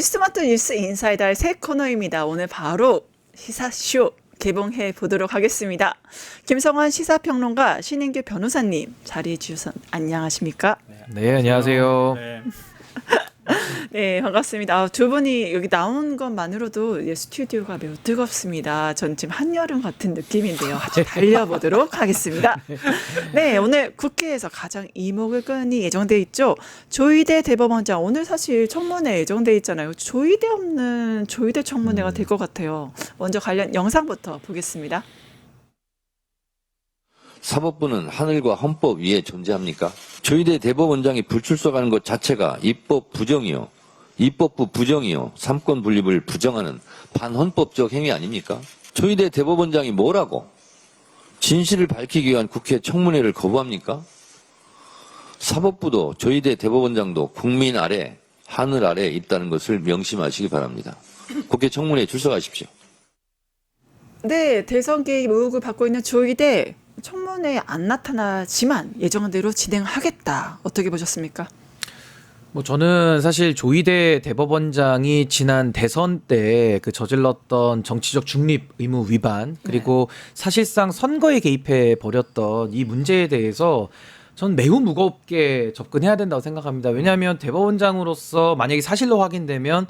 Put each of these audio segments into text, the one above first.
뉴스마트 뉴스 인사이다의 새 코너입니다. 오늘 바로 시사쇼 개봉해 보도록 하겠습니다. 김성환 시사평론가, 신인규 변호사님 자리해 주셔서 안녕하십니까? 네, 안녕하세요. 네. 네, 반갑습니다. 두 분이 여기 나온 것만으로도 스튜디오가 매우 뜨겁습니다. 전 지금 한여름 같은 느낌인데요. 아주 달려보도록 하겠습니다. 네, 오늘 국회에서 가장 이목을 끈이 예정돼 있죠. 조희대 대법원장, 오늘 사실 청문회 예정돼 있잖아요. 조희대 없는 조희대 청문회가 될 것 같아요. 먼저 관련 영상부터 보겠습니다. 사법부는 하늘과 헌법 위에 존재합니까? 조희대 대법원장이 불출석하는 것 자체가 입법 부정이요, 입법부 부정이요, 삼권 분립을 부정하는 반헌법적 행위 아닙니까? 조희대 대법원장이 뭐라고 진실을 밝히기 위한 국회 청문회를 거부합니까? 사법부도 조희대 대법원장도 국민 아래, 하늘 아래 있다는 것을 명심하시기 바랍니다. 국회 청문회에 출석하십시오. 네, 대선 개입 의혹을 받고 있는 조희대 청문회에 안 나타나지만 예정대로 진행하겠다. 어떻게 보셨습니까? 저는 사실 조희대 대법원장이 지난 대선 때 그 저질렀던 정치적 중립 의무 위반, 그리고 사실상 선거에 개입해 버렸던 이 문제에 대해서 전 매우 무겁게 접근해야 된다고 생각합니다. 왜냐하면 대법원장으로서 만약에 사실로 확인되면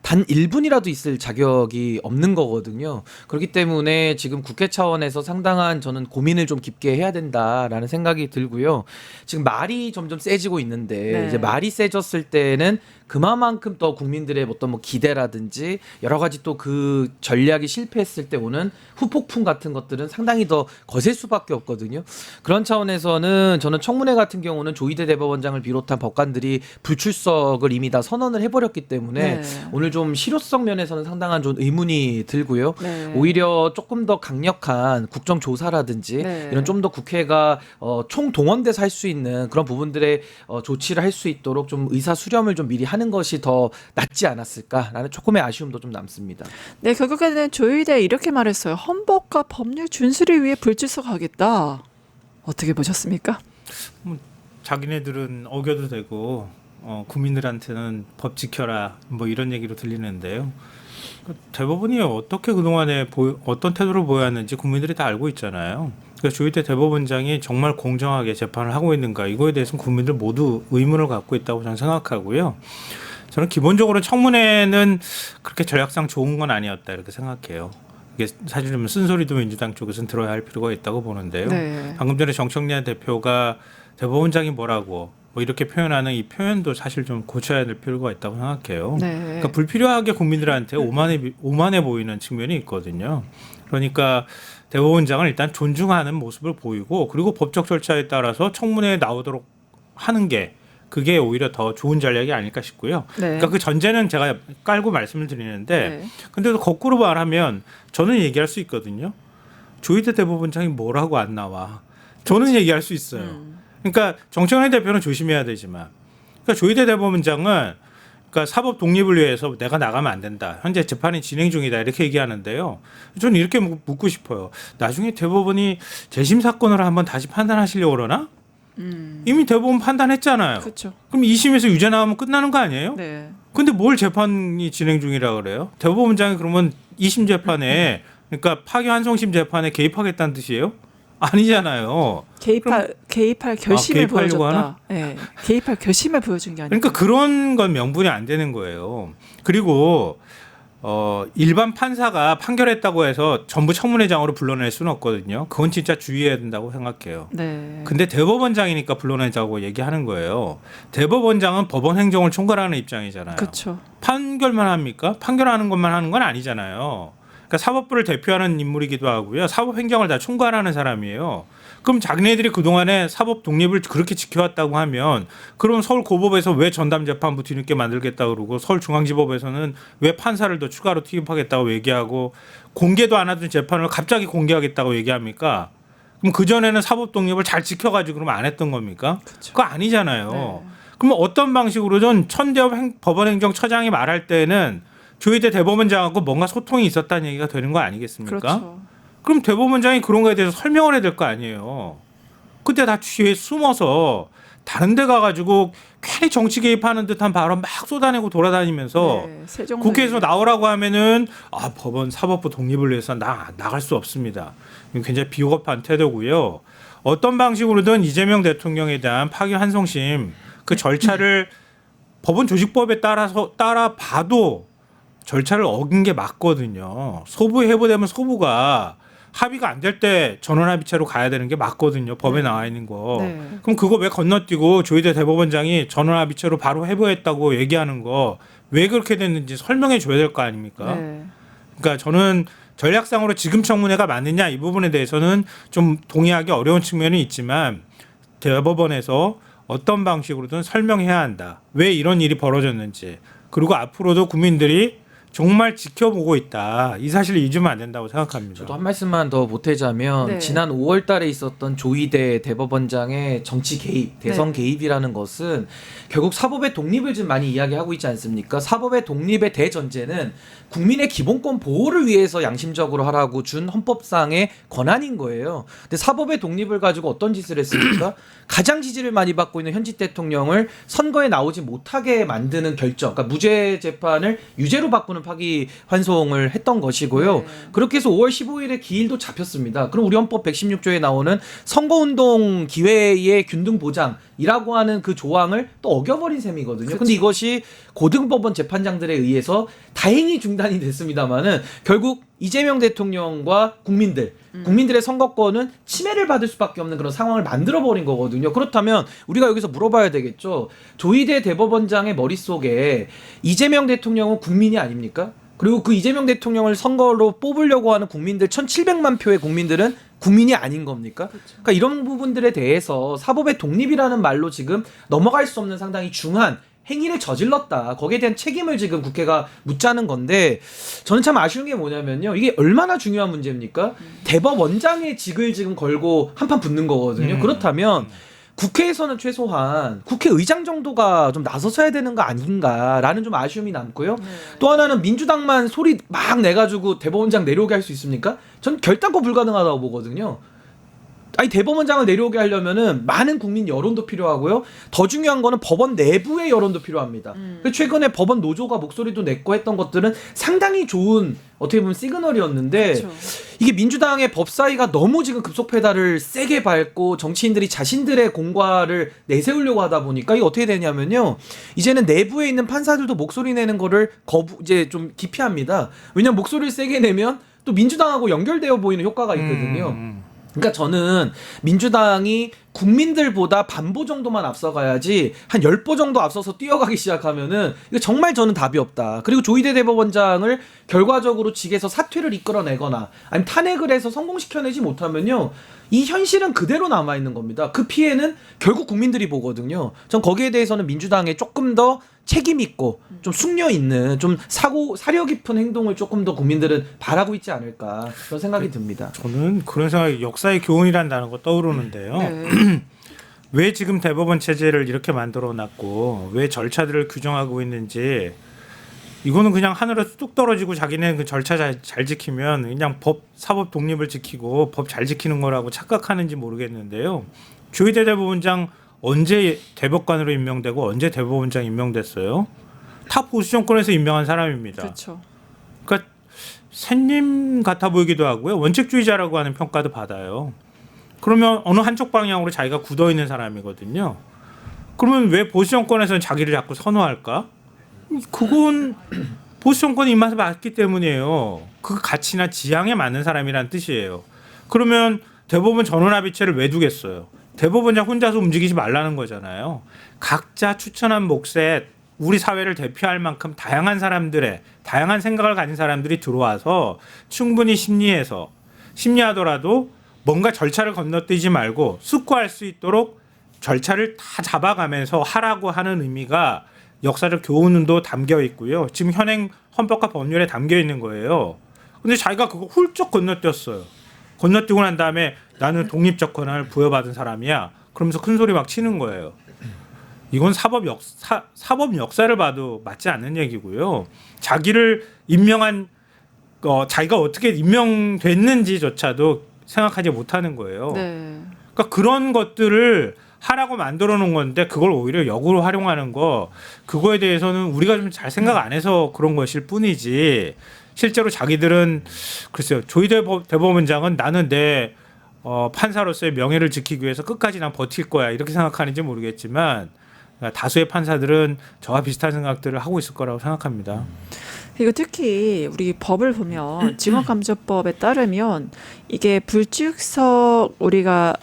단 1분이라도 있을 자격이 없는 거거든요. 그렇기 때문에 지금 국회 차원에서 상당한 저는 고민을 좀 깊게 해야 된다라는 생각이 들고요. 지금 말이 점점 세지고 있는데 이제 말이 세졌을 때는 그만큼 더 국민들의 어떤 기대라든지 여러 가지 또 그 전략이 실패했을 때 오는 후폭풍 같은 것들은 상당히 더 거셀 수밖에 없거든요. 그런 차원에서는 저는 청문회 같은 경우는 조희대 대법원장을 비롯한 법관들이 불출석을 이미 다 선언을 해버렸기 때문에 오늘 좀 실효성 면에서는 상당한 좀 의문이 들고요. 오히려 조금 더 강력한 국정조사라든지 이런 좀 더 국회가 총동원돼서 할 수 있는 그런 부분들의 조치를 할 수 있도록 좀 의사 수렴을 좀 미리 하는 것이 더 낫지 않았을까라는 조금의 아쉬움도 좀 남습니다. 네, 결국에는 조희대 이렇게 말했어요. 헌법과 법률 준수를 위해 불출석하겠다. 어떻게 보셨습니까? 자기네들은 어겨도 되고 국민들한테는 법 지켜라 뭐 이런 얘기로 들리는데요. 대법원이 어떻게 그동안에 어떤 태도를 보였는지 국민들이 다 알고 있잖아요. 그래서 조희대 대법원장이 정말 공정하게 재판을 하고 있는가, 이거에 대해서는 국민들 모두 의문을 갖고 있다고 저는 생각하고요. 저는 기본적으로 청문회는 그렇게 전략상 좋은 건 아니었다 이렇게 생각해요. 이게 사실 좀 쓴소리도 민주당 쪽에서는 들어야 할 필요가 있다고 보는데요. 방금 전에 정청래 대표가 대법원장이 뭐라고 뭐 이렇게 표현하는 이 표현도 사실 좀 고쳐야 될 필요가 있다고 생각해요. 그러니까 불필요하게 국민들한테 오만해 보이는 측면이 있거든요. 그러니까 대법원장을 일단 존중하는 모습을 보이고, 그리고 법적 절차에 따라서 청문회에 나오도록 하는 게 그게 오히려 더 좋은 전략이 아닐까 싶고요. 그러니까 그 전제는 제가 깔고 말씀을 드리는데, 근데 또 거꾸로 말하면 저는 얘기할 수 있거든요. 조희대 대법원장이 뭐라고 안 나와. 저는 얘기할 수 있어요. 그러니까 정청래 대표는 조심해야 되지만, 그러니까 조희대 대법원장은 그러니까 사법 독립을 위해서 내가 나가면 안 된다. 현재 재판이 진행 중이다. 이렇게 얘기하는데요. 저는 이렇게 묻고 싶어요. 나중에 대법원이 재심 사건으로 한번 다시 판단하시려고 그러나? 이미 대법원 판단했잖아요. 그렇죠. 그럼 2심에서 유죄 나오면 끝나는 거 아니에요? 네. 근데 뭘 재판이 진행 중이라 그래요? 대법원장이 그러면 2심 재판에, 그러니까 파기환송심 재판에 개입하겠다는 뜻이에요? 아니잖아요. 개입할 결심을 개입하려고 보여줬다. 네, 개입할 결심을 보여준 게 아니고. 그러니까 그런 건 명분이 안 되는 거예요. 그리고 일반 판사가 판결했다고 해서 전부 청문회장으로 불러낼 수는 없거든요. 그건 진짜 주의해야 된다고 생각해요. 근데 대법원장이니까 불러내자고 얘기하는 거예요. 대법원장은 법원 행정을 총괄하는 입장이잖아요. 그렇죠. 판결만 합니까? 판결하는 것만 하는 건 아니잖아요. 그러니까 사법부를 대표하는 인물이기도 하고요. 사법행정을 다 총괄하는 사람이에요. 그럼 자기네들이 그동안에 사법 독립을 그렇게 지켜왔다고 하면, 그럼 서울고법에서 왜 전담재판부 뒤늦게 만들겠다고 그러고, 서울중앙지법에서는 왜 판사를 더 추가로 투입하겠다고 얘기하고, 공개도 안 하던 재판을 갑자기 공개하겠다고 얘기합니까? 그럼 그전에는 사법 독립을 잘 지켜가지고 그러면 안 했던 겁니까? 그거 아니잖아요. 그럼 어떤 방식으로든 천대엽 법원행정처장이 말할 때는 조희대 대법원장하고 뭔가 소통이 있었다는 얘기가 되는 거 아니겠습니까? 그렇죠. 그럼 대법원장이 그런 거에 대해서 설명을 해야 될 거 아니에요. 그때 다 뒤에 숨어서 다른 데 가가지고 괜히 정치 개입하는 듯한 발언 막 쏟아내고 돌아다니면서 네, 세종대. 국회에서 나오라고 하면은 법원 사법부 독립을 위해서 나갈 수 없습니다. 이건 굉장히 비겁한 태도고요. 어떤 방식으로든 이재명 대통령에 대한 파기 환송심 그 절차를 법원 조직법에 따라 봐도 절차를 어긴 게 맞거든요. 소부 해부되면 소부가 합의가 안 될 때 전원합의체로 가야 되는 게 맞거든요. 법에 나와 있는 거. 네. 그럼 그거 왜 건너뛰고 조희대 대법원장이 전원합의체로 바로 해부했다고 얘기하는 거 왜 그렇게 됐는지 설명해 줘야 될 거 아닙니까? 네. 그러니까 저는 전략상으로 지금 청문회가 맞느냐 이 부분에 대해서는 좀 동의하기 어려운 측면이 있지만 대법원에서 어떤 방식으로든 설명해야 한다. 왜 이런 일이 벌어졌는지. 그리고 앞으로도 국민들이 정말 지켜보고 있다. 이 사실을 잊으면 안 된다고 생각합니다. 저도 한 말씀만 더 보태자면 네. 지난 5월 달에 있었던 조희대 대법원장의 정치 개입, 대선 네. 개입이라는 것은 결국 사법의 독립을 좀 많이 이야기하고 있지 않습니까? 사법의 독립의 대전제는 국민의 기본권 보호를 위해서 양심적으로 하라고 준 헌법상의 권한인 거예요. 근데 사법의 독립을 가지고 어떤 짓을 했습니까? 가장 지지를 많이 받고 있는 현직 대통령을 선거에 나오지 못하게 만드는 결정, 그러니까 무죄 재판을 유죄로 바꾸는 파기 환송을 했던 것이고요. 네. 그렇게 해서 5월 15일에 기일도 잡혔습니다. 그럼 우리 헌법 116조에 나오는 선거운동 기회의 균등 보장이라고 하는 그 조항을 또 어겨버린 셈이거든요. 근데 이것이 고등법원 재판장들에 의해서 다행히 중단이 됐습니다만은 결국 이재명 대통령과 국민들의 선거권은 침해를 받을 수밖에 없는 그런 상황을 만들어버린 거거든요. 그렇다면 우리가 여기서 물어봐야 되겠죠. 조희대 대법원장의 머릿속에 이재명 대통령은 국민이 아닙니까? 그리고 그 이재명 대통령을 선거로 뽑으려고 하는 국민들 1,700만 표의 국민들은 국민이 아닌 겁니까? 그러니까 이런 부분들에 대해서 사법의 독립이라는 말로 지금 넘어갈 수 없는 상당히 중한 행위를 저질렀다. 거기에 대한 책임을 지금 국회가 묻자는 건데 저는 참 아쉬운 게 뭐냐면요. 이게 얼마나 중요한 문제입니까? 대법원장의 직을 지금 걸고 한판 붙는 거거든요. 그렇다면 국회에서는 최소한 국회의장 정도가 좀 나서서야 되는 거 아닌가라는 좀 아쉬움이 남고요. 또 하나는 민주당만 소리 막 내가지고 대법원장 내려오게 할 수 있습니까? 전 결단코 불가능하다고 보거든요. 아니 대법원장을 내려오게 하려면은 많은 국민 여론도 필요하고요. 더 중요한 거는 법원 내부의 여론도 필요합니다. 최근에 법원 노조가 목소리도 냈고 했던 것들은 상당히 좋은 어떻게 보면 시그널이었는데 그렇죠. 이게 민주당의 법사위가 너무 지금 급속 페달을 세게 밟고 정치인들이 자신들의 공과를 내세우려고 하다 보니까 이게 어떻게 되냐면요. 이제는 내부에 있는 판사들도 목소리 내는 거를 이제 좀 기피합니다. 왜냐면 목소리를 세게 내면 또 민주당하고 연결되어 보이는 효과가 있거든요. 그러니까 저는 민주당이 국민들보다 반보 정도만 앞서가야지 한 10보 정도 앞서서 뛰어가기 시작하면은 이거 정말 저는 답이 없다. 그리고 조희대 대법원장을 결과적으로 직에서 사퇴를 이끌어내거나 아니면 탄핵을 해서 성공시켜내지 못하면요. 이 현실은 그대로 남아있는 겁니다. 그 피해는 결국 국민들이 보거든요. 전 거기에 대해서는 민주당에 조금 더 책임 있고 좀 숙려 있는 좀 사려 깊은 행동을 조금 더 국민들은 바라고 있지 않을까 그런 생각이 듭니다. 저는 그런 생각이 역사의 교훈이라는 단어가 떠오르는데요. 네. 왜 지금 대법원 체제를 이렇게 만들어놨고 왜 절차들을 규정하고 있는지 이거는 그냥 하늘에서 뚝 떨어지고 자기네 그 절차 잘 지키면 그냥 사법 독립을 지키고 법 잘 지키는 거라고 착각하는지 모르겠는데요. 조희대 대법원장 언제 대법관으로 임명되고 언제 대법원장 임명됐어요? 타 보수 정권에서 임명한 사람입니다. 그렇죠. 그러니까 샌님 같아 보이기도 하고요. 원칙주의자라고 하는 평가도 받아요. 그러면 어느 한쪽 방향으로 자기가 굳어 있는 사람이거든요. 그러면 왜 보수 정권에서는 자기를 자꾸 선호할까? 그건 보수 정권의 입맛에 맞기 때문이에요. 그 가치나 지향에 맞는 사람이란 뜻이에요. 그러면 대법원 전원합의체를 왜 두겠어요? 대법원장 혼자서 움직이지 말라는 거잖아요. 각자 추천한 몫에 우리 사회를 대표할 만큼 다양한 생각을 가진 사람들이 들어와서 충분히 심리하더라도 뭔가 절차를 건너뛰지 말고 숙고할 수 있도록 절차를 다 잡아가면서 하라고 하는 의미가 역사적 교훈도 담겨 있고요. 지금 현행 헌법과 법률에 담겨 있는 거예요. 근데 자기가 그거 훌쩍 건너뛰었어요. 건너뛰고 난 다음에 나는 독립적 권한을 부여받은 사람이야. 그러면서 큰 소리 막 치는 거예요. 이건 사법 역사를 봐도 맞지 않는 얘기고요. 자기를 임명한 자기가 어떻게 임명됐는지조차도 생각하지 못하는 거예요. 네. 그러니까 그런 것들을 하라고 만들어 놓은 건데 그걸 오히려 역으로 활용하는 거 그거에 대해서는 우리가 좀 잘 생각 안 해서 그런 것일 뿐이지 실제로 자기들은 글쎄요 조희 대법원장은 나는 내 판사로서의 명예를 지키기 위해서 끝까지 난 버틸 거야 이렇게 생각하는지 모르겠지만 다수의 판사들은 저와 비슷한 생각들을 하고 있을 거라고 생각합니다. 그리고 특히 우리 법을 보면 직원감정법에 따르면 이게 불출석 우리가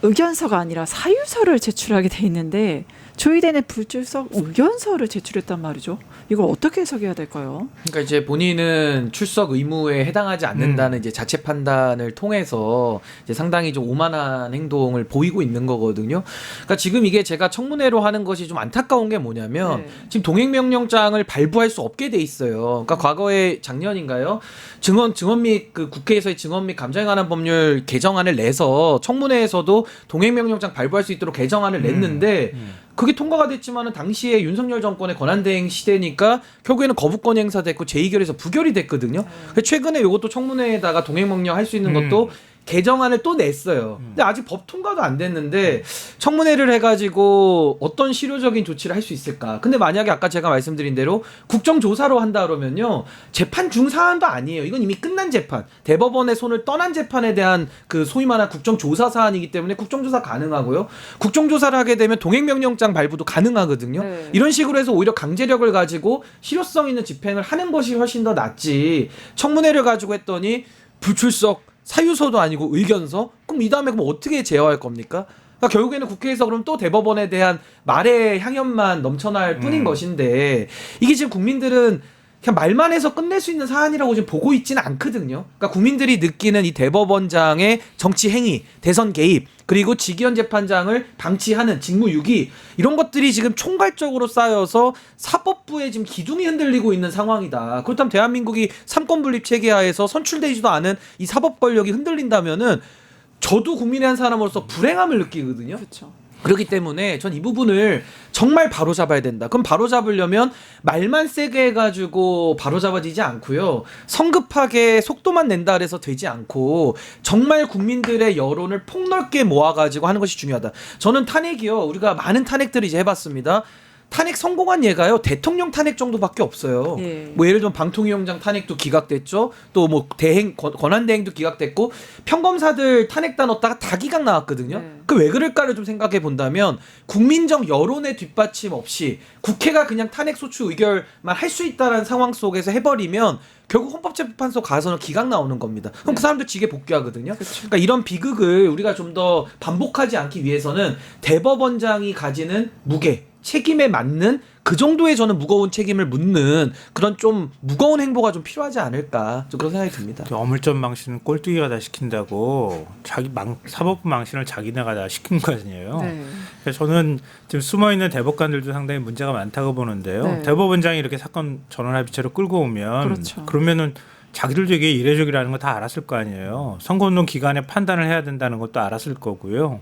의견서가 아니라 사유서를 제출하게 돼 있는데 조희대는 불출석 의견서를 제출했단 말이죠. 이걸 어떻게 해석해야 될까요? 그러니까 이제 본인은 출석 의무에 해당하지 않는다는 이제 자체 판단을 통해서 이제 상당히 좀 오만한 행동을 보이고 있는 거거든요. 그러니까 지금 이게 제가 청문회로 하는 것이 좀 안타까운 게 뭐냐면 네. 지금 동행명령장을 발부할 수 없게 돼 있어요. 그러니까 과거에 작년인가요? 증언 및 그 국회에서의 증언 및 감정에 관한 법률 개정안을 내서 청문회에서도 동행명령장 발부할 수 있도록 개정안을 냈는데 그게 통과가 됐지만은 당시에 윤석열 정권의 권한대행 시대니까 결국에는 거부권이 행사됐고 제2결에서 부결이 됐거든요. 그래서 최근에 이것도 청문회에다가 동행명령 할 수 있는 것도 개정안을 또 냈어요. 근데 아직 법 통과도 안 됐는데 청문회를 해가지고 어떤 실효적인 조치를 할 수 있을까? 근데 만약에 아까 제가 말씀드린 대로 국정조사로 한다 그러면요 재판 중 사안도 아니에요. 이건 이미 끝난 재판, 대법원의 손을 떠난 재판에 대한 그 소위 말하는 국정조사 사안이기 때문에 국정조사 가능하고요. 국정조사를 하게 되면 동행명령장 발부도 가능하거든요. 네. 이런 식으로 해서 오히려 강제력을 가지고 실효성 있는 집행을 하는 것이 훨씬 더 낫지. 청문회를 가지고 했더니 불출석 사유서도 아니고 의견서? 그럼 이 다음에 그럼 어떻게 제어할 겁니까? 그러니까 결국에는 국회에서 그럼 또 대법원에 대한 말의 향연만 넘쳐날 뿐인 것인데 이게 지금 국민들은 그냥 말만 해서 끝낼 수 있는 사안이라고 지금 보고 있지는 않거든요. 그러니까 국민들이 느끼는 이 대법원장의 정치 행위, 대선 개입, 그리고 직위원 재판장을 방치하는 직무유기 이런 것들이 지금 총괄적으로 쌓여서 사법부의 지금 기둥이 흔들리고 있는 상황이다. 그렇다면 대한민국이 삼권분립 체계하에서 선출되지도 않은 이 사법 권력이 흔들린다면은 저도 국민의 한 사람으로서 불행함을 느끼거든요. 그렇죠. 그렇기 때문에 전 이 부분을 정말 바로잡아야 된다. 그럼 바로잡으려면 말만 세게 해가지고 바로잡아지지 않고요. 성급하게 속도만 낸다 그래서 되지 않고 정말 국민들의 여론을 폭넓게 모아가지고 하는 것이 중요하다. 저는 탄핵이요. 우리가 많은 탄핵들을 이제 해봤습니다. 탄핵 성공한 예가요 대통령 탄핵 정도밖에 없어요. 예. 뭐 예를 들면 방통위원장 탄핵도 기각됐죠. 또 뭐 대행 권한대행도 기각됐고 평검사들 탄핵다 넣었다가 다 기각 나왔거든요. 네. 그 왜 그럴까를 좀 생각해 본다면 국민적 여론의 뒷받침 없이 국회가 그냥 탄핵 소추 의결만 할 수 있다는 상황 속에서 해버리면 결국 헌법재판소 가서는 기각 나오는 겁니다. 그럼 그 사람들 직에 복귀하거든요. 그러니까 이런 비극을 우리가 좀 더 반복하지 않기 위해서는 대법원장이 가지는 무게 책임에 맞는 그 정도의 저는 무거운 책임을 묻는 그런 좀 무거운 행보가 좀 필요하지 않을까 좀 그런 생각이 듭니다. 어물점 망신은 꼴뚜기가 다 시킨다고 사법부 망신을 자기네가 다 시킨 거 아니에요. 네. 그래서 저는 지금 숨어있는 대법관들도 상당히 문제가 많다고 보는데요. 네. 대법원장이 이렇게 사건 전원합의체로 끌고 오면 그렇죠. 그러면은 자기들도 이게 이례적이라는 거 다 알았을 거 아니에요. 선거운동 기간에 판단을 해야 된다는 것도 알았을 거고요.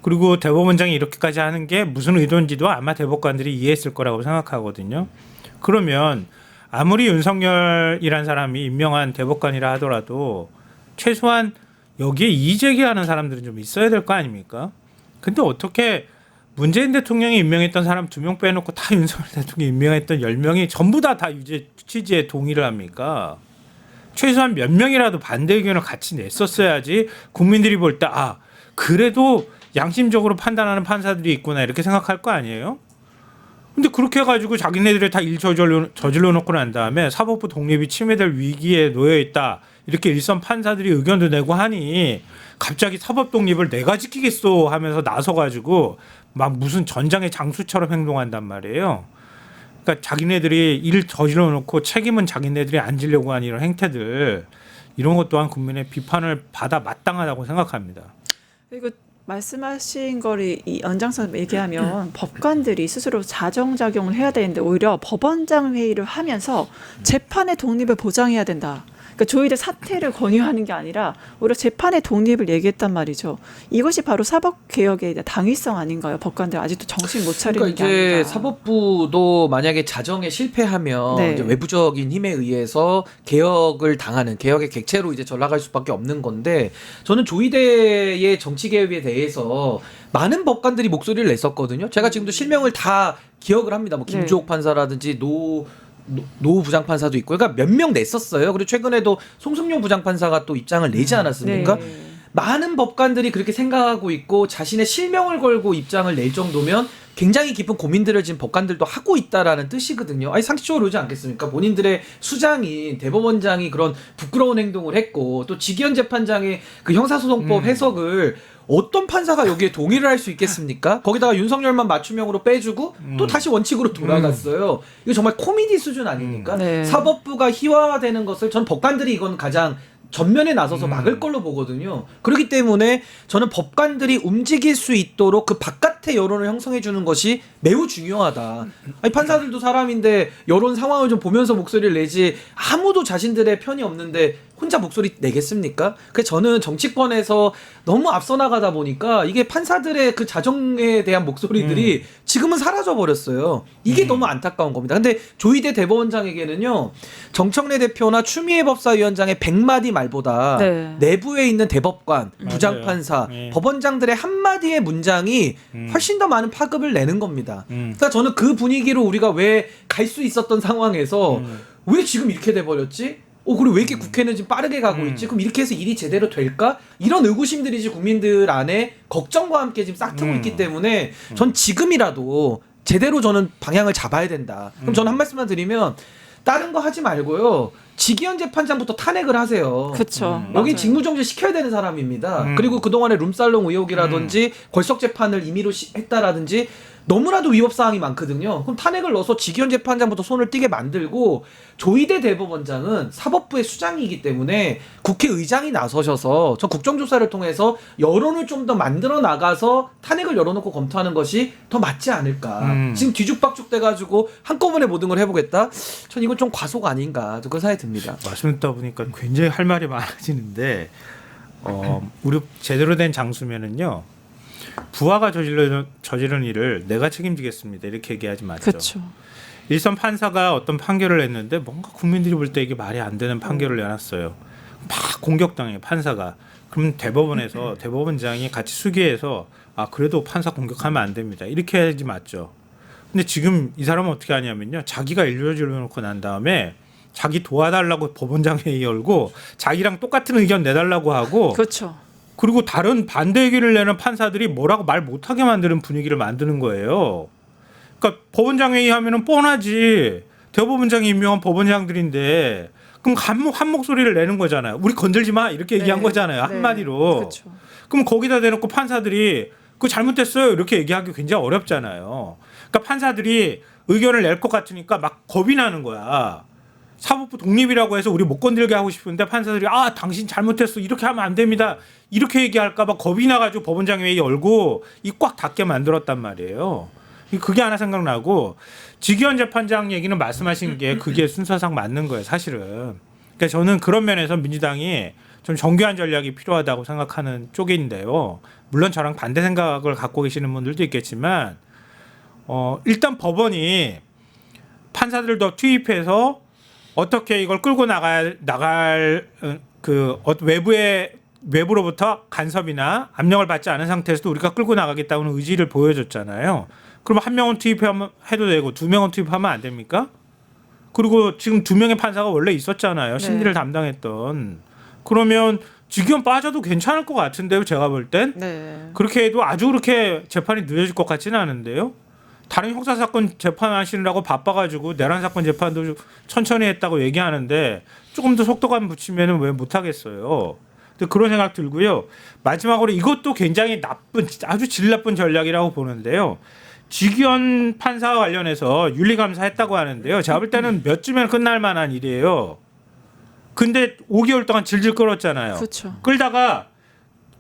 그리고 대법원장이 이렇게까지 하는 게 무슨 의도인지도 아마 대법관들이 이해했을 거라고 생각하거든요. 그러면 아무리 윤석열이란 사람이 임명한 대법관이라 하더라도 최소한 여기에 이의제기하는 사람들은 좀 있어야 될 거 아닙니까? 근데 어떻게 문재인 대통령이 임명했던 사람 2명 빼놓고 다 윤석열 대통령이 임명했던 10명이 전부 다 유죄 취지에 동의를 합니까? 최소한 몇 명이라도 반대 의견을 같이 냈었어야지 국민들이 볼 때 아 그래도 양심적으로 판단하는 판사들이 있구나 이렇게 생각할 거 아니에요? 근데 그렇게 해가지고 자기네들이 다 일 저질러 놓고 난 다음에 사법부 독립이 침해될 위기에 놓여 있다 이렇게 일선 판사들이 의견도 내고 하니 갑자기 사법 독립을 내가 지키겠소 하면서 나서가지고 막 무슨 전장의 장수처럼 행동한단 말이에요. 그러니까 자기네들이 일 저질러 놓고 책임은 자기네들이 안 지려고 하는 이런 행태들 이런 것 또한 국민의 비판을 받아 마땅하다고 생각합니다. 그리고 말씀하신 거를 이 연장선 얘기하면 법관들이 스스로 자정작용을 해야 되는데 오히려 법원장 회의를 하면서 재판의 독립을 보장해야 된다. 그러니까 조희대 사퇴를 권유하는 게 아니라 오히려 재판의 독립을 얘기했단 말이죠. 이것이 바로 사법개혁의 당위성 아닌가요? 법관들 아직도 정신 못 차리는 그러니까 게 이제 아닌가. 사법부도 만약에 자정에 실패하면 네. 이제 외부적인 힘에 의해서 개혁을 당하는 개혁의 객체로 이제 전락할 수밖에 없는 건데 저는 조희대의 정치 개혁에 대해서 많은 법관들이 목소리를 냈었거든요. 제가 지금도 실명을 다 기억을 합니다. 뭐 김주옥 네. 판사라든지 노 부장판사도 있고, 그러니까 몇 명 냈었어요. 그리고 최근에도 송승용 부장판사가 또 입장을 내지 않았습니까? 네. 많은 법관들이 그렇게 생각하고 있고 자신의 실명을 걸고 입장을 낼 정도면 굉장히 깊은 고민들을 지금 법관들도 하고 있다라는 뜻이거든요. 아니 상식적으로 그러지 않겠습니까? 본인들의 수장인 대법원장이 그런 부끄러운 행동을 했고 또 지기현 재판장의 그 형사소송법 해석을 어떤 판사가 여기에 동의를 할 수 있겠습니까? 거기다가 윤석열만 맞춤형으로 빼주고 또 다시 원칙으로 돌아갔어요. 이거 정말 코미디 수준 아닙니까? 네. 사법부가 희화화되는 것을 전 법관들이 이건 가장 전면에 나서서 막을 걸로 보거든요. 그렇기 때문에 저는 법관들이 움직일 수 있도록 그 바깥의 여론을 형성해 주는 것이 매우 중요하다. 아니 판사들도 사람인데 여론 상황을 좀 보면서 목소리를 내지 아무도 자신들의 편이 없는데 혼자 목소리 내겠습니까? 그래서 저는 정치권에서 너무 앞서 나가다 보니까 이게 판사들의 그 자정에 대한 목소리들이 지금은 사라져 버렸어요. 이게 너무 안타까운 겁니다. 근데 조희대 대법원장에게는요, 정청래 대표나 추미애 법사위원장의 100마디 말보다 네. 내부에 있는 대법관, 맞아요. 부장판사, 네. 법원장들의 한마디의 문장이 훨씬 더 많은 파급을 내는 겁니다. 그러니까 저는 그 분위기로 우리가 왜 갈 수 있었던 상황에서 왜 지금 이렇게 돼버렸지? 그리고 왜 이렇게 국회는 지금 빠르게 가고 있지? 그럼 이렇게 해서 일이 제대로 될까? 이런 의구심들이 지금 국민들 안에 걱정과 함께 지금 싹트고 있기 때문에 전 지금이라도 제대로 저는 방향을 잡아야 된다. 그럼 저는 한 말씀만 드리면 다른 거 하지 말고요. 지기현 재판장부터 탄핵을 하세요. 그렇죠. 여기 직무정지 시켜야 되는 사람입니다. 그리고 그동안의 룸살롱 의혹이라든지 걸석 재판을 임의로 했다라든지 너무나도 위법 사항이 많거든요. 그럼 탄핵을 넣어서 지기현 재판장부터 손을 떼게 만들고 조희대 대법원장은 사법부의 수장이기 때문에 국회의장이 나서셔서 저 국정조사를 통해서 여론을 좀 더 만들어 나가서 탄핵을 열어놓고 검토하는 것이 더 맞지 않을까. 지금 뒤죽박죽 돼가지고 한꺼번에 모든 걸 해보겠다. 전 이건 좀 과속 아닌가. 그런 생각이 듭니다. 말씀 듣다 보니까 굉장히 할 말이 많아지는데 우리 제대로 된 장수면은요. 부하가 저지른 일을 내가 책임지겠습니다. 이렇게 얘기하지 마죠. 그렇죠. 일선 판사가 어떤 판결을 했는데 뭔가 국민들이 볼 때 이게 말이 안 되는 판결을 내놨어요. 막 공격당해 판사가. 그럼 대법원에서 대법원장이 같이 수기해서 그래도 판사 공격하면 안 됩니다. 이렇게 해야지 맞죠. 근데 지금 이 사람은 어떻게 하냐면요. 자기가 일률질러 놓고 난 다음에 자기 도와달라고 법원장 회의 열고 자기랑 똑같은 의견 내달라고 하고 그렇죠. 그리고 다른 반대 얘기를 내는 판사들이 뭐라고 말 못하게 만드는 분위기를 만드는 거예요. 그러니까 법원장 회의하면은 뻔하지. 대법원장이 임명한 법원장들인데 그럼 한 목소리를 내는 거잖아요. 우리 건들지 마 이렇게 얘기한 거잖아요. 한마디로. 그렇죠. 그럼 거기다 대놓고 판사들이 그거 잘못됐어요 이렇게 얘기하기 굉장히 어렵잖아요. 그러니까 판사들이 의견을 낼 것 같으니까 막 겁이 나는 거야. 사법부 독립이라고 해서 우리 못 건들게 하고 싶은데 판사들이 당신 잘못했어 이렇게 하면 안 됩니다 이렇게 얘기할까 봐 겁이 나가지고 법원장 회의 열고 이 꽉 닫게 만들었단 말이에요. 그게 하나 생각나고 지기현 재판장 얘기는 말씀하신 게 그게 순서상 맞는 거예요 사실은. 그러니까 저는 그런 면에서 민주당이 좀 정교한 전략이 필요하다고 생각하는 쪽인데요. 물론 저랑 반대 생각을 갖고 계시는 분들도 있겠지만 일단 법원이 판사들도 투입해서 어떻게 이걸 끌고 나갈 외부로부터 간섭이나 압력을 받지 않은 상태에서도 우리가 끌고 나가겠다는 의지를 보여줬잖아요. 그럼 한 명은 투입해도 되고 두 명은 투입하면 안 됩니까? 그리고 지금 2명의 판사가 원래 있었잖아요. 심리를 담당했던. 그러면 지기현 빠져도 괜찮을 것 같은데요. 제가 볼 땐. 네. 그렇게 해도 아주 그렇게 재판이 늦어질 것 같지는 않은데요. 다른 형사사건 재판하시느라고 바빠가지고 내란 사건 재판도 천천히 했다고 얘기하는데 조금 더 속도감 붙이면 왜 못하겠어요. 근데 그런 생각 들고요. 마지막으로 이것도 굉장히 아주 질 나쁜 전략이라고 보는데요. 지기현 판사와 관련해서 윤리감사했다고 하는데요. 제가 볼 때는 몇 주면 끝날 만한 일이에요. 근데 5개월 동안 질질 끌었잖아요. 그렇죠. 끌다가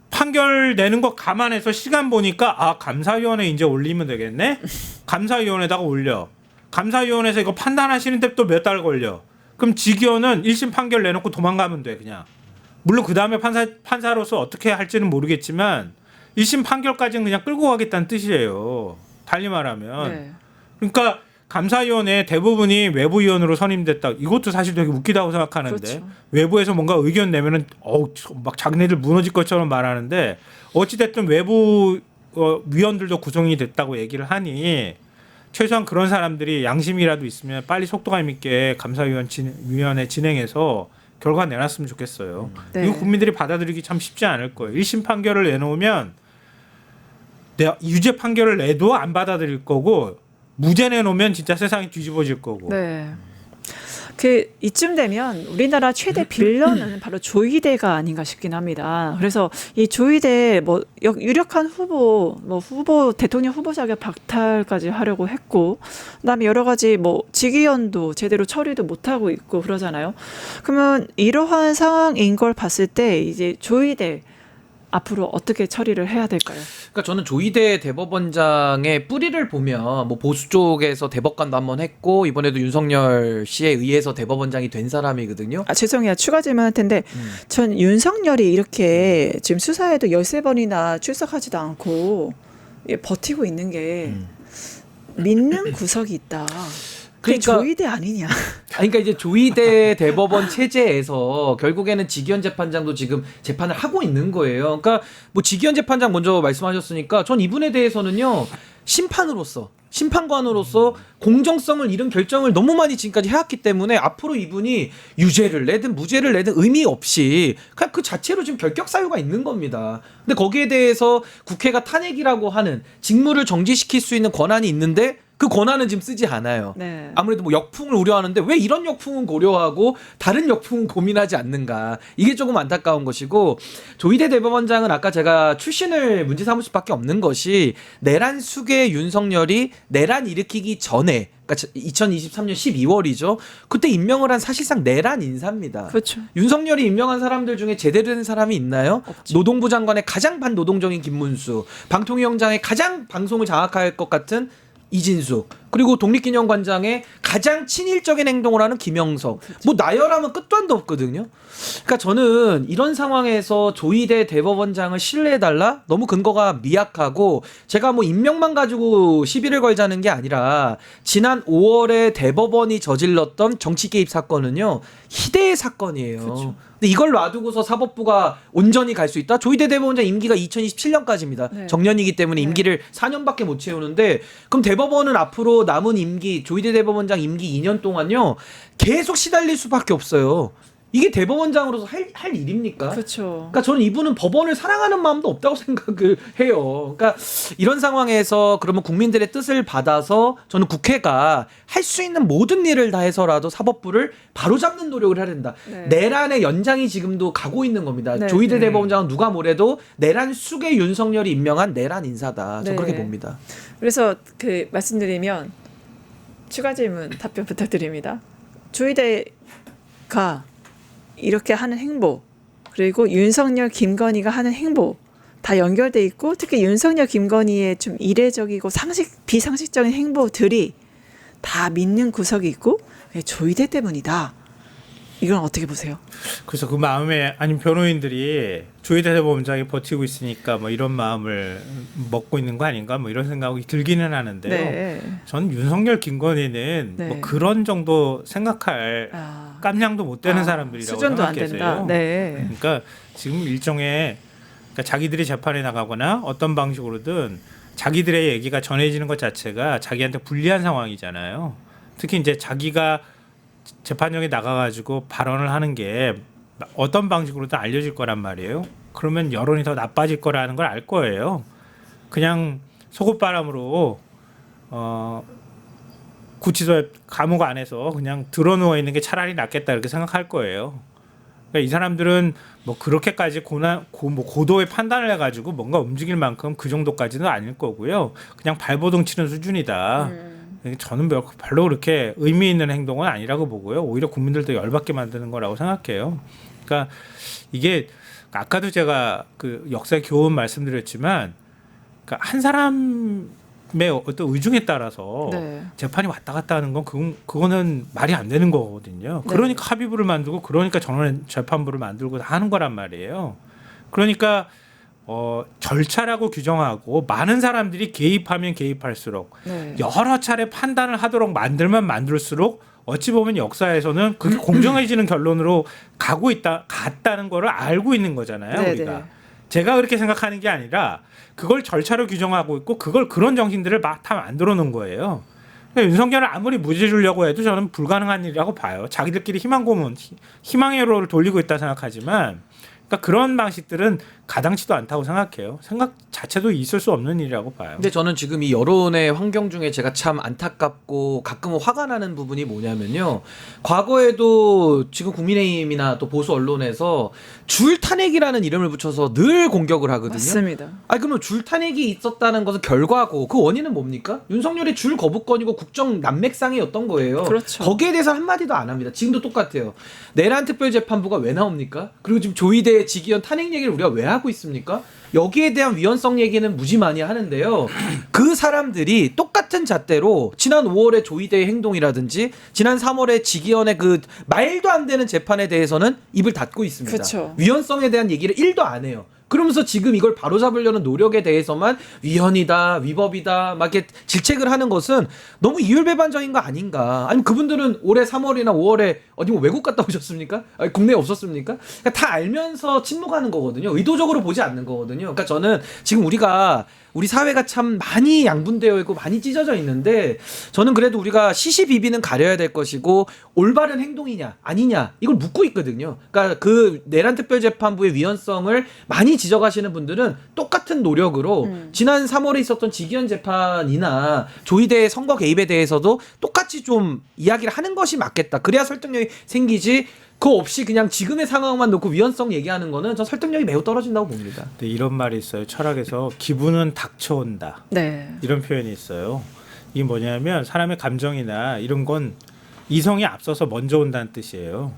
판결 내는 거 감안해서 시간 보니까 감사위원회 이제 올리면 되겠네. 감사위원회다가 올려. 감사위원회에서 이거 판단하시는데 또 몇 달 걸려. 그럼 직위원은 1심 판결 내놓고 도망가면 돼 그냥. 물론 그 다음에 판사로서 어떻게 할지는 모르겠지만 1심 판결까지는 그냥 끌고 가겠다는 뜻이에요. 달리 말하면. 네. 그러니까 감사위원회 대부분이 외부위원으로 선임됐다. 이것도 사실 되게 웃기다고 생각하는데 그렇죠. 외부에서 뭔가 의견 내면은 막 자기네들 무너질 것처럼 말하는데 어찌됐든 외부 위원들도 구성이 됐다고 얘기를 하니 최소한 그런 사람들이 양심이라도 있으면 빨리 속도감 있게 감사위원회 진행해서 결과 내놨으면 좋겠어요. 네. 이거 국민들이 받아들이기 참 쉽지 않을 거예요. 1심 판결을 내놓으면 유죄 판결을 내도 안 받아들일 거고 무죄 내놓으면 진짜 세상이 뒤집어질 거고. 네. 그 이쯤 되면 우리나라 최대 빌런은 바로 조이대가 아닌가 싶긴 합니다. 그래서 이 조이대 뭐 유력한 후보 대통령 후보 자격 박탈까지 하려고 했고, 그다음에 여러 가지 뭐 직위원도 제대로 처리도 못 하고 있고 그러잖아요. 그러면 이러한 상황인 걸 봤을 때 이제 조이대 앞으로 어떻게 처리를 해야 될까요? 그러니까 저는 조희대 대법원장의 뿌리를 보면 뭐 보수 쪽에서 대법관도 한번 했고 이번에도 윤석열 씨에 의해서 대법원장이 된 사람이거든요. 아, 죄송해요. 추가 질문할 텐데 전 윤석열이 이렇게 지금 수사에도 13번이나 출석하지도 않고 버티고 있는 게 믿는 구석이 있다. 그게 그러니까 조이대 아니냐. 그러니까 이제 조희대 대법원 체제에서 결국에는 직위원 재판장도 지금 재판을 하고 있는 거예요. 그러니까 뭐 직위원 재판장 먼저 말씀하셨으니까 전 이분에 대해서는요 심판관으로서 공정성을 잃은 결정을 너무 많이 지금까지 해왔기 때문에 앞으로 이분이 유죄를 내든 무죄를 내든 의미 없이 그냥 그 자체로 지금 결격 사유가 있는 겁니다. 근데 거기에 대해서 국회가 탄핵이라고 하는 직무를 정지시킬 수 있는 권한이 있는데 그 권한은 지금 쓰지 않아요. 네. 아무래도 뭐 역풍을 우려하는데 왜 이런 역풍은 고려하고 다른 역풍은 고민하지 않는가. 이게 조금 안타까운 것이고 조희대 대법원장은 아까 제가 출신을 문제 삼을 수밖에 없는 것이 내란 수괴 윤석열이 내란 일으키기 전에 그러니까 2023년 12월이죠. 그때 임명을 한 사실상 내란 인사입니다. 그렇죠. 윤석열이 임명한 사람들 중에 제대로 된 사람이 있나요? 없죠. 노동부 장관의 가장 반노동적인 김문수, 방통위원장의 가장 방송을 장악할 것 같은 이진숙, 그리고 독립기념관장의 가장 친일적인 행동을 하는 김영석. 뭐 나열하면 끝도 한도 없거든요. 그러니까 저는 이런 상황에서 조희대 대법원장을 신뢰해달라? 너무 근거가 미약하고 제가 뭐 임명만 가지고 시비를 걸자는 게 아니라 지난 5월에 대법원이 저질렀던 정치 개입 사건은요 희대의 사건이에요. 그렇죠. 근데 이걸 놔두고서 사법부가 온전히 갈 수 있다? 조희대 대법원장 임기가 2027년까지입니다. 네. 정년이기 때문에 네. 임기를 4년밖에 못 채우는데 그럼 대법원은 앞으로 남은 임기 조희대 대법원장 임기 2년 동안요 계속 시달릴 수밖에 없어요. 이게 대법원장으로서 할 일입니까? 그렇죠. 그러니까 저는 이분은 법원을 사랑하는 마음도 없다고 생각을 해요. 그러니까 이런 상황에서 그러면 국민들의 뜻을 받아서 저는 국회가 할 수 있는 모든 일을 다해서라도 사법부를 바로잡는 노력을 해야 된다. 네. 내란의 연장이 지금도 가고 있는 겁니다. 네. 조희대 대법원장은 누가 뭐래도 내란 수괴 윤석열이 임명한 내란 인사다. 저는 네. 그렇게 봅니다. 그래서 그 말씀드리면 추가 질문 답변 부탁드립니다. 조희대가 이렇게 하는 행보, 그리고 윤석열, 김건희가 하는 행보 다 연결돼 있고 특히 윤석열, 김건희의 좀 이례적이고 비상식적인 행보들이 다 믿는 구석이 있고 그게 조희대 때문이다. 이건 어떻게 보세요? 그래서 그 마음에 아니 변호인들이 조희대 대법원장이 버티고 있으니까 뭐 이런 마음을 먹고 있는 거 아닌가 뭐 이런 생각이 들기는 하는데요. 네. 전 윤석열, 김건희는 네. 뭐 그런 정도 생각할 아, 깜냥도 못 되는 사람들이라고 수준도 안 생각해서요. 된다. 네. 그러니까 지금 일종의 그러니까 자기들이 재판에 나가거나 어떤 방식으로든 자기들의 얘기가 전해지는 것 자체가 자기한테 불리한 상황이잖아요. 특히 이제 자기가 재판정에 나가가지고 발언을 하는 게 어떤 방식으로든 알려질 거란 말이에요. 그러면 여론이 더 나빠질 거라는 걸 알 거예요. 그냥 속옷바람으로 구치소에 감옥 안에서 그냥 드러누워 있는 게 차라리 낫겠다 이렇게 생각할 거예요. 그러니까 이 사람들은 뭐 그렇게까지 고도의 판단을 해가지고 뭔가 움직일 만큼 그 정도까지는 아닐 거고요. 그냥 발버둥 치는 수준이다. 저는 별로 그렇게 의미 있는 행동은 아니라고 보고요. 오히려 국민들도 열받게 만드는 거라고 생각해요. 그러니까 이게 아까도 제가 그 역사 교훈 말씀드렸지만 그러니까 한 사람이 어떤 의중에 따라서 네. 재판이 왔다 갔다 하는 건 그거는 말이 안 되는 거거든요. 네. 그러니까 합의부를 만들고 그러니까 전원 재판부를 만들고 하는 거란 말이에요. 그러니까 절차라고 규정하고 많은 사람들이 개입하면 개입할수록 네. 여러 차례 판단을 하도록 만들면 만들수록 어찌 보면 역사에서는 그게 공정해지는 결론으로 갔다는 거를 알고 있는 거잖아요. 네, 우리가. 네. 제가 그렇게 생각하는 게 아니라 그걸 절차로 규정하고 있고 그런 정신들을 막 다 만들어 놓은 거예요. 그러니까 윤석열을 아무리 무죄 주려고 해도 저는 불가능한 일이라고 봐요. 자기들끼리 희망의 회로를 돌리고 있다 생각하지만 그러니까 그런 방식들은 가당치도 않다고 생각해요. 생각 자체도 있을 수 없는 일이라고 봐요. 근데 저는 지금 이 여론의 환경 중에 제가 참 안타깝고 가끔은 화가 나는 부분이 뭐냐면요. 과거에도 지금 국민의힘이나 또 보수 언론에서 줄 탄핵이라는 이름을 붙여서 늘 공격을 하거든요. 맞습니다. 아니 그러면 줄 탄핵이 있었다는 것은 결과고 그 원인은 뭡니까? 윤석열이 줄 거부권이고 국정 난맥상이었던 거예요. 그렇죠. 거기에 대해서 한마디도 안 합니다. 지금도 똑같아요. 내란 특별재판부가 왜 나옵니까? 그리고 지금 조희대 지기현 탄핵 얘기를 우리가 왜 하고 있습니까? 여기에 대한 위헌성 얘기는 무지 많이 하는데요. 그 사람들이 똑같은 잣대로 지난 5월에 조희대의 행동이라든지 지난 3월에 지기현의 그 말도 안 되는 재판에 대해서는 입을 닫고 있습니다. 그쵸. 위헌성에 대한 얘기를 1도 안 해요. 그러면서 지금 이걸 바로잡으려는 노력에 대해서만 위헌이다, 위법이다, 막 이렇게 질책을 하는 것은 너무 이율배반적인 거 아닌가. 아니면 그분들은 올해 3월이나 5월에 어디 뭐 외국 갔다 오셨습니까? 아니, 국내에 없었습니까? 그러니까 다 알면서 침묵하는 거거든요. 의도적으로 보지 않는 거거든요. 그러니까 저는 지금 우리 사회가 참 많이 양분되어 있고 많이 찢어져 있는데 저는 그래도 우리가 시시비비는 가려야 될 것이고 올바른 행동이냐 아니냐 이걸 묻고 있거든요. 그러니까 그 내란 특별재판부의 위헌성을 많이 지적하시는 분들은 똑같은 노력으로 지난 3월에 있었던 지기현 재판이나 조희대 선거 개입에 대해서도 똑같이 좀 이야기를 하는 것이 맞겠다. 그래야 설득력이 생기지. 그거 없이 그냥 지금의 상황만 놓고 위헌성 얘기하는 거는 전 설득력이 매우 떨어진다고 봅니다. 근데 이런 말이 있어요. 철학에서 기분은 닥쳐온다. 네. 이런 표현이 있어요. 이게 뭐냐면 사람의 감정이나 이런 건 이성이 앞서서 먼저 온다는 뜻이에요.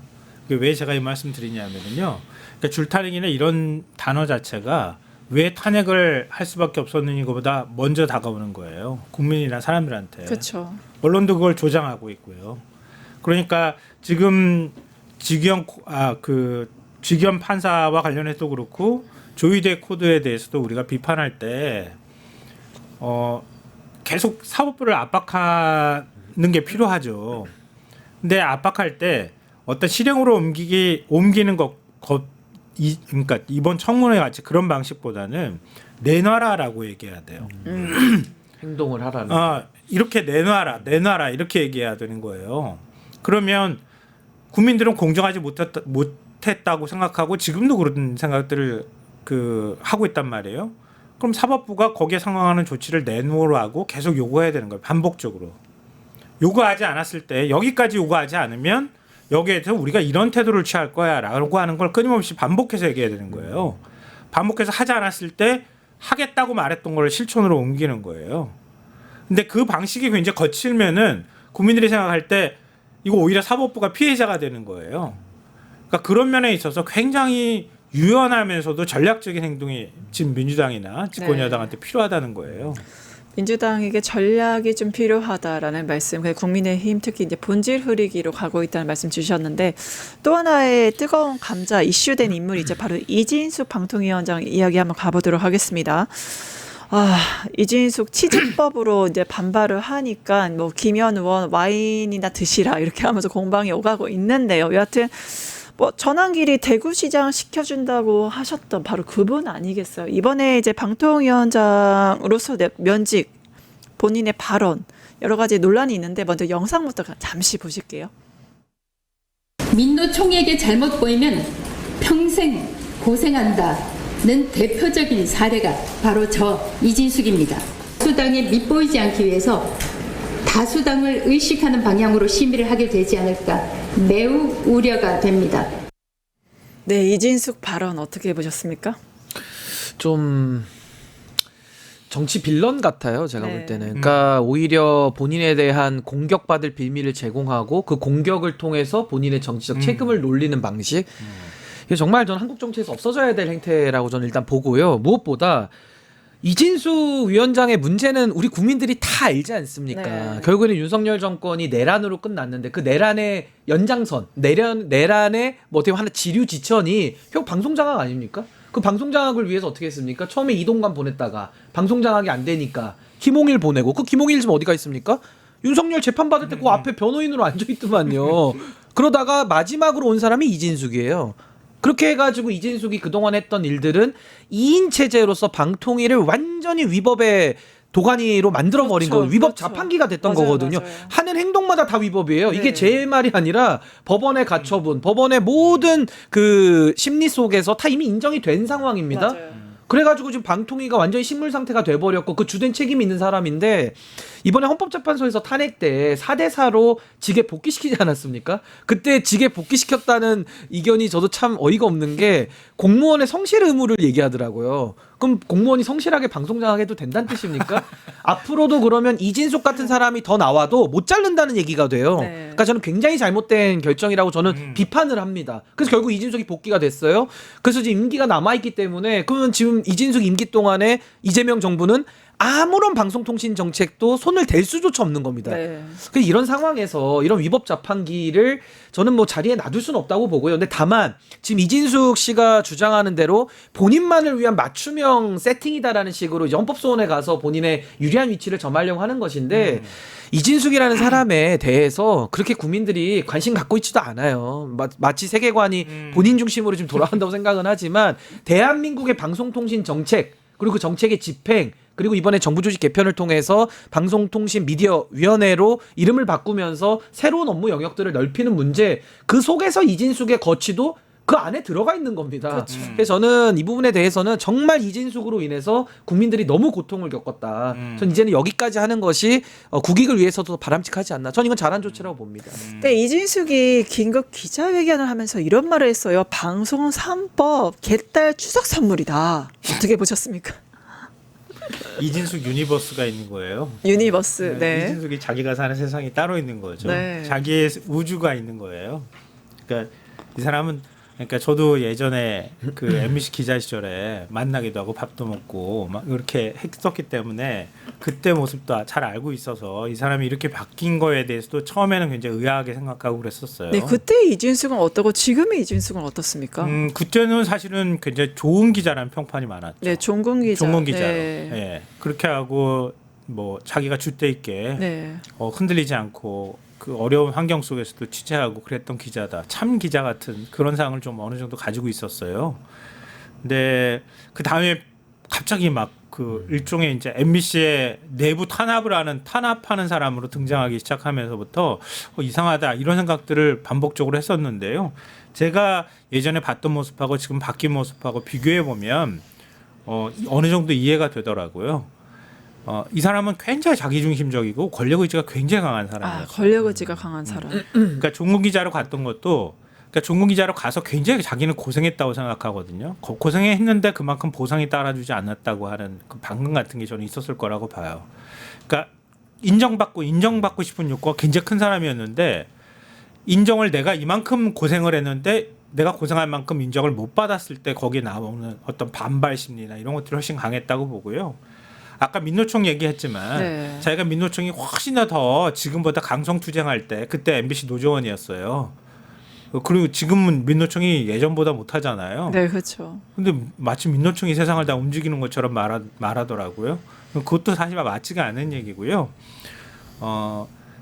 왜 제가 이 말씀 드리냐면요. 그러니까 줄탄핵이나 이런 단어 자체가 왜 탄핵을 할 수밖에 없었느냐 것보다 먼저 다가오는 거예요. 국민이나 사람들한테. 그렇죠. 언론도 그걸 조장하고 있고요. 그러니까 지금 지기현 판사와 관련해서도 그렇고 조희대 코드에 대해서도 우리가 비판할 때 계속 사법부를 압박하는 게 필요하죠. 근데 압박할 때 어떤 실행으로 옮기는 그러니까 이번 청문회 같이 그런 방식보다는 내놔라라고 얘기해야 돼요. 행동을 하라는. 이렇게 내놔라 이렇게 얘기해야 되는 거예요. 그러면 국민들은 공정하지 못했다고 생각하고 지금도 그런 생각들을 하고 있단 말이에요. 그럼 사법부가 거기에 상응하는 조치를 내놓으라고 계속 요구해야 되는 거예요. 반복적으로. 요구하지 않았을 때 여기까지 요구하지 않으면 여기에 대해서 우리가 이런 태도를 취할 거야 라고 하는 걸 끊임없이 반복해서 얘기해야 되는 거예요. 반복해서 하지 않았을 때 하겠다고 말했던 걸 실천으로 옮기는 거예요. 근데 그 방식이 굉장히 거칠면은 국민들이 생각할 때 이거 오히려 사법부가 피해자가 되는 거예요. 그러니까 그런 면에 있어서 굉장히 유연하면서도 전략적인 행동이 지금 민주당이나 집권 여당한테 필요하다는 거예요. 민주당에게 전략이 좀 필요하다라는 말씀, 국민의힘 특히 이제 본질 흐리기로 가고 있다는 말씀 주셨는데 또 하나의 뜨거운 감자 이슈된 인물이 이제 바로 이진숙 방통위원장 이야기 한번 가보도록 하겠습니다. 이진숙 취지법으로 이제 반발을 하니까 뭐 김현 의원 와인이나 드시라 이렇게 하면서 공방이 오가고 있는데요. 여하튼 뭐 전환길이 대구시장 시켜준다고 하셨던 바로 그분 아니겠어요. 이번에 이제 방통위원장으로서 면직 본인의 발언 여러 가지 논란이 있는데 먼저 영상부터 잠시 보실게요. 민노 총리에게 잘못 보이면 평생 고생한다는 대표적인 사례가 바로 저 이진숙입니다. 다수당에 밉보이지 않기 위해서 다수당을 의식하는 방향으로 심의를 하게 되지 않을까 매우 우려가 됩니다. 네, 이진숙 발언 어떻게 보셨습니까? 좀 정치 빌런 같아요. 제가 네. 볼 때는. 그러니까 오히려 본인에 대한 공격받을 빌미를 제공하고 그 공격을 통해서 본인의 정치적 책임을 놀리는 방식. 이게 정말 저는 한국 정치에서 없어져야 될 행태라고 저는 일단 보고요. 무엇보다 이진수 위원장의 문제는 우리 국민들이 다 알지 않습니까? 네. 결국에는 윤석열 정권이 내란으로 끝났는데 그 내란의 연장선, 내란의 뭐 어떻게 하나 지류 지천이 결국 방송장악 아닙니까? 그 방송장악을 위해서 어떻게 했습니까? 처음에 이동관 보냈다가 방송장악이 안 되니까 김홍일 보내고 그 김홍일 지금 어디가 있습니까? 윤석열 재판받을 때 그 앞에 변호인으로 앉아있더만요. 그러다가 마지막으로 온 사람이 이진숙이에요. 그렇게 해가지고 이진숙이 그동안 했던 일들은 2인 체제로서 방통위를 완전히 위법의 도가니로 만들어버린 그렇죠, 거예요. 위법 그렇죠. 자판기가 됐던 맞아요, 거거든요. 맞아요. 하는 행동마다 다 위법이에요. 네. 이게 제 말이 아니라 법원의 가처분, 법원의 모든 그 심리 속에서 다 이미 인정이 된 상황입니다. 맞아요. 그래가지고 지금 방통위가 완전히 식물 상태가 돼버렸고 그 주된 책임이 있는 사람인데 이번에 헌법재판소에서 탄핵 때 4대4로 직에 복귀시키지 않았습니까? 그때 직에 복귀시켰다는 이견이 저도 참 어이가 없는 게 공무원의 성실 의무를 얘기하더라고요. 그럼 공무원이 성실하게 방송장악해도 된다는 뜻입니까? 앞으로도 그러면 이진숙 같은 사람이 더 나와도 못 자른다는 얘기가 돼요. 네. 그러니까 저는 굉장히 잘못된 결정이라고 저는 비판을 합니다. 그래서 결국 이진숙이 복귀가 됐어요. 그래서 지금 임기가 남아있기 때문에 그러면 지금 이진숙 임기 동안에 이재명 정부는 아무런 방송통신 정책도 손을 댈 수조차 없는 겁니다. 네. 그래서 이런 상황에서 이런 위법 자판기를 저는 뭐 자리에 놔둘 수는 없다고 보고요. 근데 다만 지금 이진숙 씨가 주장하는 대로 본인만을 위한 맞춤형 세팅이다라는 식으로 이제 헌법소원에 가서 본인의 유리한 위치를 점하려고 하는 것인데 이진숙이라는 사람에 대해서 그렇게 국민들이 관심 갖고 있지도 않아요. 마치 세계관이 본인 중심으로 지금 돌아간다고 생각은 하지만 대한민국의 방송통신 정책 그리고 그 정책의 집행 그리고 이번에 정부 조직 개편을 통해서 방송통신미디어위원회로 이름을 바꾸면서 새로운 업무 영역들을 넓히는 문제 그 속에서 이진숙의 거취도 그 안에 들어가 있는 겁니다. 그래서 저는 이 부분에 대해서는 정말 이진숙으로 인해서 국민들이 너무 고통을 겪었다. 전 이제는 여기까지 하는 것이 국익을 위해서도 바람직하지 않나. 전 이건 잘한 조치라고 봅니다. 네, 이진숙이 긴급 기자회견을 하면서 이런 말을 했어요. 방송 3법 개딸 추석 선물이다. 어떻게 보셨습니까? 이진숙 유니버스가 있는 거예요. 유니버스. 네. 이진숙이 자기가 사는 세상이 따로 있는 거죠. 네. 자기의 우주가 있는 거예요. 그러니까 이 사람은 그러니까 저도 예전에 그 MBC 기자 시절에 만나기도 하고 밥도 먹고 막 이렇게 했었기 때문에 그때 모습도 잘 알고 있어서 이 사람이 이렇게 바뀐 거에 대해서도 처음에는 굉장히 의아하게 생각하고 그랬었어요. 네, 그때 이진숙은 어떠고 지금의 이진숙은 어떻습니까? 그때는 사실은 굉장히 좋은 기자라는 평판이 많았죠. 네, 종군 기자. 종군 기자로. 네. 예. 그렇게 하고 뭐 자기가 줏대 있게 네. 흔들리지 않고 그 어려운 환경 속에서도 취재하고 그랬던 기자다. 참 기자 같은 그런 상을 좀 어느 정도 가지고 있었어요. 근데 그 다음에 갑자기 막 그 일종의 이제 MBC의 내부 탄압하는 사람으로 등장하기 시작하면서부터 이상하다 이런 생각들을 반복적으로 했었는데요. 제가 예전에 봤던 모습하고 지금 바뀐 모습하고 비교해 보면 어느 정도 이해가 되더라고요. 이 사람은 굉장히 자기중심적이고 권력 의지가 굉장히 강한 사람이에요. 권력 의지가 강한 사람. 그러니까 종군 기자로 갔던 것도 그러니까 종군 기자로 가서 굉장히 자기는 고생했다고 생각하거든요. 고생했는데 그만큼 보상이 따라주지 않았다고 하는 그 방금 같은 게 저는 있었을 거라고 봐요. 그러니까 인정받고 싶은 욕구가 굉장히 큰 사람이었는데 인정을 내가 이만큼 고생을 했는데 내가 고생할 만큼 인정을 못 받았을 때 거기에 나오는 어떤 반발 심리나 이런 것들이 훨씬 강했다고 보고요. 아까 민노총 얘기했지만 네. 자기가 민노총이 훨씬나 더 지금보다 강성투쟁할 때 그때 MBC 노조원이었어요. 그리고 지금은 민노총이 예전보다 못하잖아요. 네, 그렇죠. 근데 마치 민노총이 세상을 다 움직이는 것처럼 말하더라고요. 그것도 사실 맞지가 않은 얘기고요.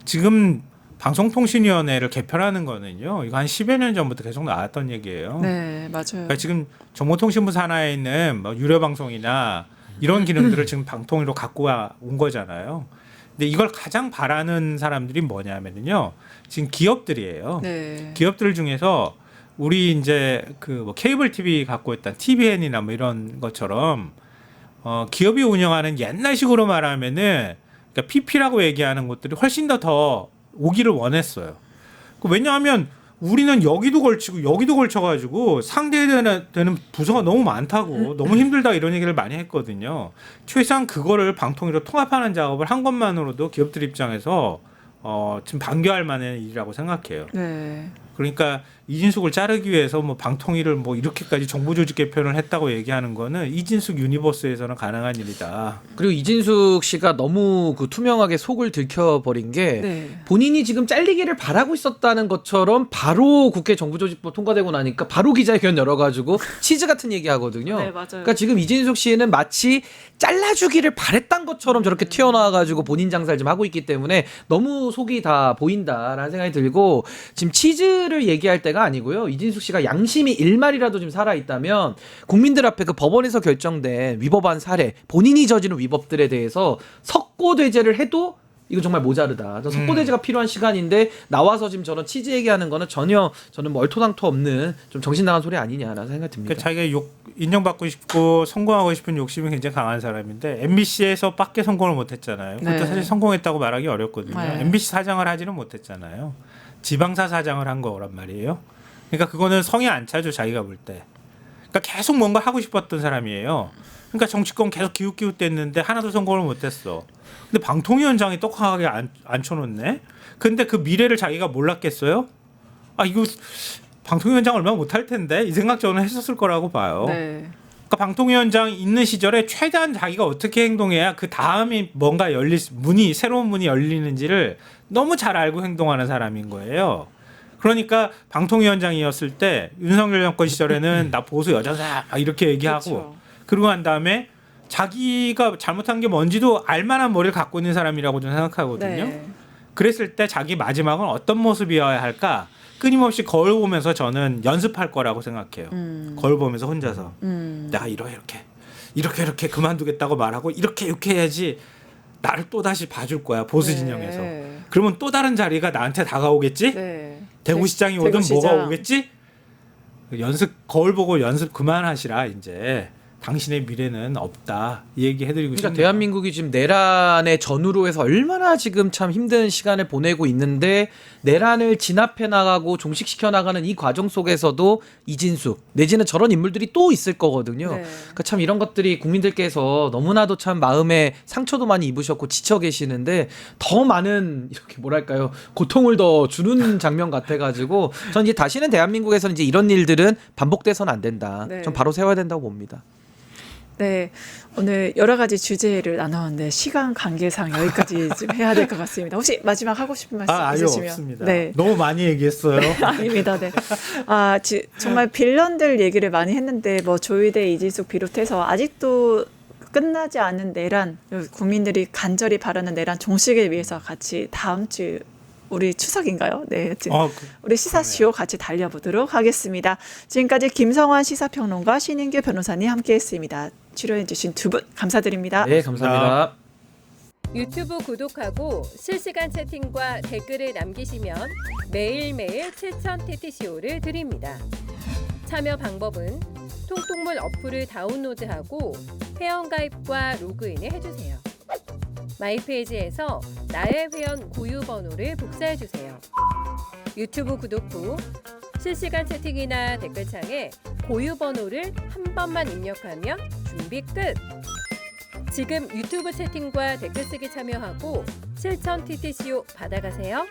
지금 방송통신위원회를 개편하는 거는요. 이거 한 10여 년 전부터 계속 나왔던 얘기예요. 네, 맞아요. 그러니까 지금 정보통신부 산하에 있는 뭐 유료방송이나 이런 기능들을 지금 방통위로 갖고 온 거잖아요. 근데 이걸 가장 바라는 사람들이 뭐냐면요. 지금 기업들이에요. 네. 기업들 중에서 우리 이제 그 뭐 케이블 TV 갖고 있던 TVN이나 뭐 이런 것처럼 기업이 운영하는 옛날식으로 말하면은 그러니까 PP라고 얘기하는 것들이 훨씬 더 오기를 원했어요. 왜냐하면 우리는 여기도 걸쳐가지고 상대되는 부서가 너무 많다고 너무 힘들다 이런 얘기를 많이 했거든요. 최소한 그거를 방통위로 통합하는 작업을 한 것만으로도 기업들 입장에서 지금 반겨할 만한 일이라고 생각해요. 네. 그러니까 이진숙을 자르기 위해서 뭐 방통위를 뭐 이렇게까지 정부 조직 개편을 했다고 얘기하는 거는 이진숙 유니버스에서는 가능한 일이다. 그리고 이진숙 씨가 너무 그 투명하게 속을 들켜버린 게 네. 본인이 지금 잘리기를 바라고 있었다는 것처럼 바로 국회 정부조직법 통과되고 나니까 바로 기자회견 열어가지고 치즈 같은 얘기 하거든요. 네, 맞아요. 그러니까 지금 이진숙 씨는 마치 잘라주기를 바랬던 것처럼 저렇게 튀어나와가지고 본인 장사를 지금 하고 있기 때문에 너무 속이 다 보인다라는 생각이 들고 지금 치즈를 얘기할 때가 아니고요. 이진숙 씨가 양심이 일말이라도 좀 살아있다면 국민들 앞에 그 법원에서 결정된 위법한 사례, 본인이 저지른 위법들에 대해서 석고대죄를 해도 이건 정말 모자르다. 석고대죄가 필요한 시간인데 나와서 지금 저런 치즈 얘기하는 거는 전혀 저는 뭐 얼토당토 없는 좀 정신 나간 소리 아니냐라는 생각이 듭니다. 그러니까 자기가 인정받고 싶고 성공하고 싶은 욕심이 굉장히 강한 사람인데 MBC에서 밖에 성공을 못했잖아요. 그것도 네. 사실 성공했다고 말하기 어렵거든요. 네. MBC 사장을 하지는 못했잖아요. 지방사 사장을 한 거란 말이에요. 그러니까 그거는 성에 안 차죠, 자기가 볼 때. 그러니까 계속 뭔가 하고 싶었던 사람이에요. 그러니까 정치권 계속 기웃기웃댔는데 하나도 성공을 못했어. 근데 방통위원장이 똑똑하게 앉혀놓네. 근데 그 미래를 자기가 몰랐겠어요? 아 이거 방통위원장 얼마 못할 텐데 이 생각 저는 했었을 거라고 봐요. 네. 그러니까 방통위원장 있는 시절에 최대한 자기가 어떻게 행동해야 그 다음이 뭔가 새로운 문이 열리는지를 너무 잘 알고 행동하는 사람인 거예요. 그러니까 방통위원장이었을 때 윤석열 정권 시절에는 나 보수 여전사 이렇게 얘기하고 그렇죠. 그러고 난 다음에 자기가 잘못한 게 뭔지도 알만한 머리를 갖고 있는 사람이라고 저는 생각하거든요. 네. 그랬을 때 자기 마지막은 어떤 모습이어야 할까? 끊임없이 거울 보면서 저는 연습할 거라고 생각해요. 거울 보면서 혼자서 내가 이렇게 그만두겠다고 말하고 이렇게 해야지 나를 또 다시 봐줄 거야 보수 진영에서. 네. 그러면 또 다른 자리가 나한테 다가오겠지? 네. 대구시장이 오든 대구시장. 뭐가 오겠지? 거울 보고 연습 그만하시라 이제. 당신의 미래는 없다. 이 얘기 해드리고 그러니까 싶네요. 대한민국이 지금 내란의 전후로 해서 얼마나 지금 참 힘든 시간을 보내고 있는데 내란을 진압해 나가고 종식시켜 나가는 이 과정 속에서도 이진숙 내지는 저런 인물들이 또 있을 거거든요. 네. 그러니까 참 이런 것들이 국민들께서 너무나도 참 마음에 상처도 많이 입으셨고 지쳐 계시는데 더 많은 이렇게 뭐랄까요 고통을 더 주는 장면 같아가지고 전 이제 다시는 대한민국에서는 이제 이런 일들은 반복돼서는 안 된다. 네. 전 바로 세워야 된다고 봅니다. 네, 오늘 여러 가지 주제를 나눴는데 시간 관계상 여기까지 좀 해야 될 것 같습니다. 혹시 마지막 하고 싶은 말씀 아유 있으시면? 없습니다. 네. 너무 많이 얘기했어요. 아닙니다. 네. 정말 빌런들 얘기를 많이 했는데 뭐 조희대, 이진숙 비롯해서 아직도 끝나지 않은 내란, 국민들이 간절히 바라는 내란 종식을 위해서 같이 다음 주 우리 추석인가요? 네. 우리 시사쇼 같이 달려보도록 하겠습니다. 지금까지 김성환 시사평론가 신인규 변호사님 함께했습니다. 출연해주신 두 분 감사드립니다. 네, 감사합니다. 유튜브 구독하고 실시간 채팅과 댓글을 남기시면 매일매일 7,000TTCO를 드립니다. 참여 방법은 통통물 어플을 다운로드하고 회원가입과 로그인을 해주세요. 마이페이지에서 나의 회원 고유 번호를 복사해주세요. 유튜브 구독 후 실시간 채팅이나 댓글창에 고유 번호를 한 번만 입력하면 준비 끝! 지금 유튜브 채팅과 댓글 쓰기 참여하고 실천 TTCO 받아가세요.